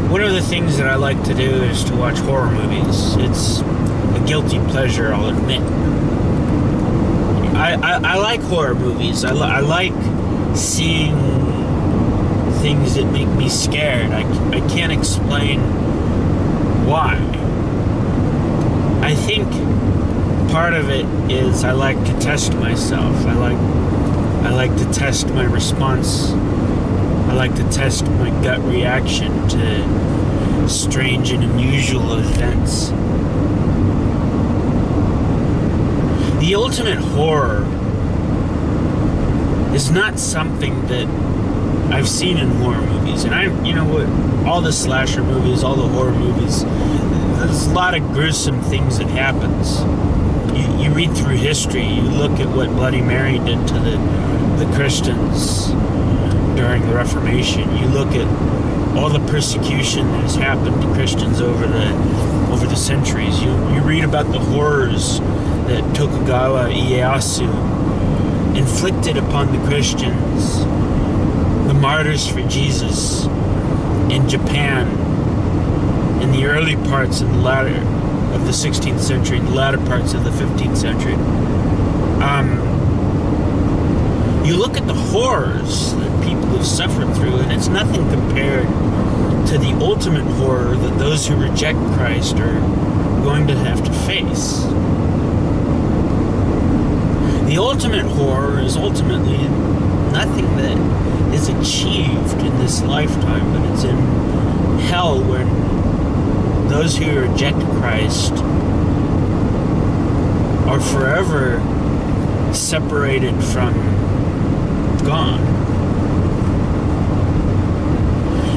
One of the things that I like to do is to watch horror movies. It's a guilty pleasure, I'll admit. I like horror movies. I like seeing things that make me scared. I can't explain why. I think part of it is I like to test myself. I like to test my response. I like to test my gut reaction to strange and unusual events. The ultimate horror is not something that I've seen in horror movies. And you know what, all the slasher movies, all the horror movies, there's a lot of gruesome things that happens. You read through history, you look at what Bloody Mary did to the Christians during the Reformation. You look at all the persecution that has happened to Christians over the centuries. You read about the horrors that Tokugawa Ieyasu inflicted upon the Christians, the martyrs for Jesus in Japan in the early parts and the latter of the 16th century, the latter parts of the 15th century. You look at the horrors that people have suffered through, and it's nothing compared to the ultimate horror that those who reject Christ are going to have to face. The ultimate horror is ultimately nothing that is achieved in this lifetime, but it's in hell, where those who reject Christ are forever separated from God.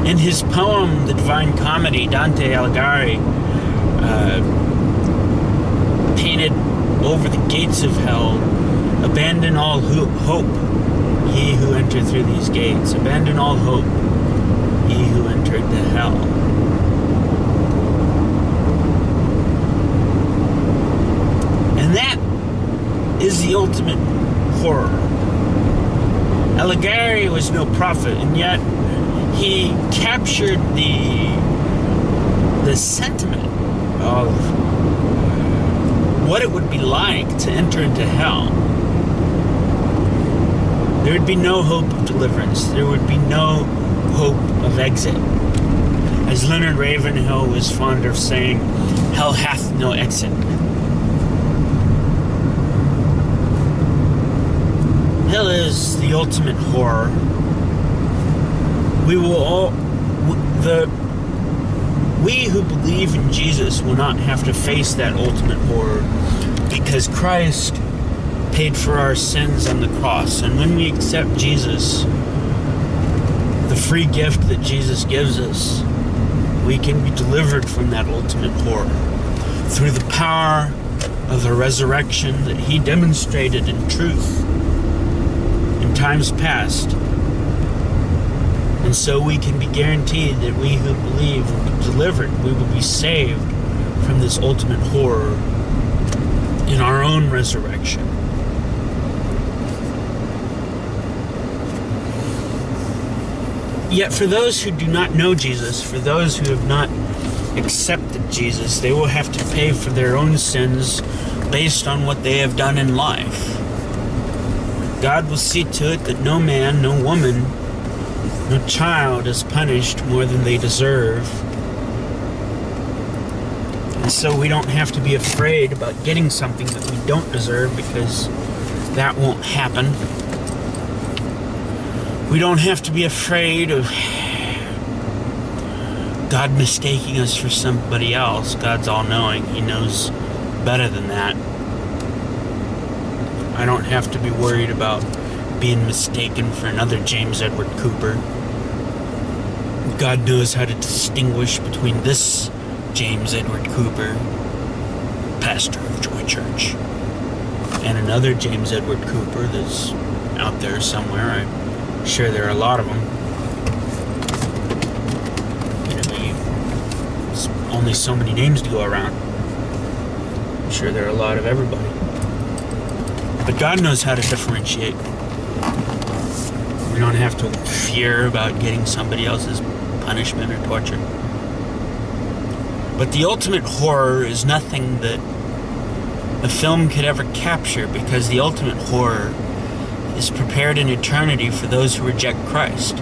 In his poem, The Divine Comedy, Dante Alighieri painted over the gates of hell, "Abandon all hope, ye who enter through these gates. Abandon all hope, ye who entered the hell." And that is the ultimate horror. Alighieri was no prophet, and yet he captured the sentiment of what it would be like to enter into hell. There would be no hope of deliverance. There would be no hope of exit. As Leonard Ravenhill was fond of saying, hell hath no exit. Hell is the ultimate horror. We who believe in Jesus will not have to face that ultimate horror, because Christ paid for our sins on the cross. And when we accept Jesus, the free gift that Jesus gives us, we can be delivered from that ultimate horror through the power of the resurrection that he demonstrated in truth in times past. And so we can be guaranteed that we who believe will be delivered. We will be saved from this ultimate horror in our own resurrection. Yet for those who do not know Jesus, for those who have not accepted Jesus, they will have to pay for their own sins based on what they have done in life. God will see to it that no man, no woman, no child is punished more than they deserve. And so we don't have to be afraid about getting something that we don't deserve, because that won't happen. We don't have to be afraid of God mistaking us for somebody else. God's all-knowing. He knows better than that. I don't have to be worried about being mistaken for another James Edward Cooper. God knows how to distinguish between this James Edward Cooper, pastor of Joy Church, and another James Edward Cooper that's out there somewhere. I'm sure there are a lot of them. There's only so many names to go around. I'm sure there are a lot of everybody. But God knows how to differentiate. We don't have to fear about getting somebody else's punishment or torture. But the ultimate horror is nothing that a film could ever capture, because the ultimate horror is prepared in eternity for those who reject Christ.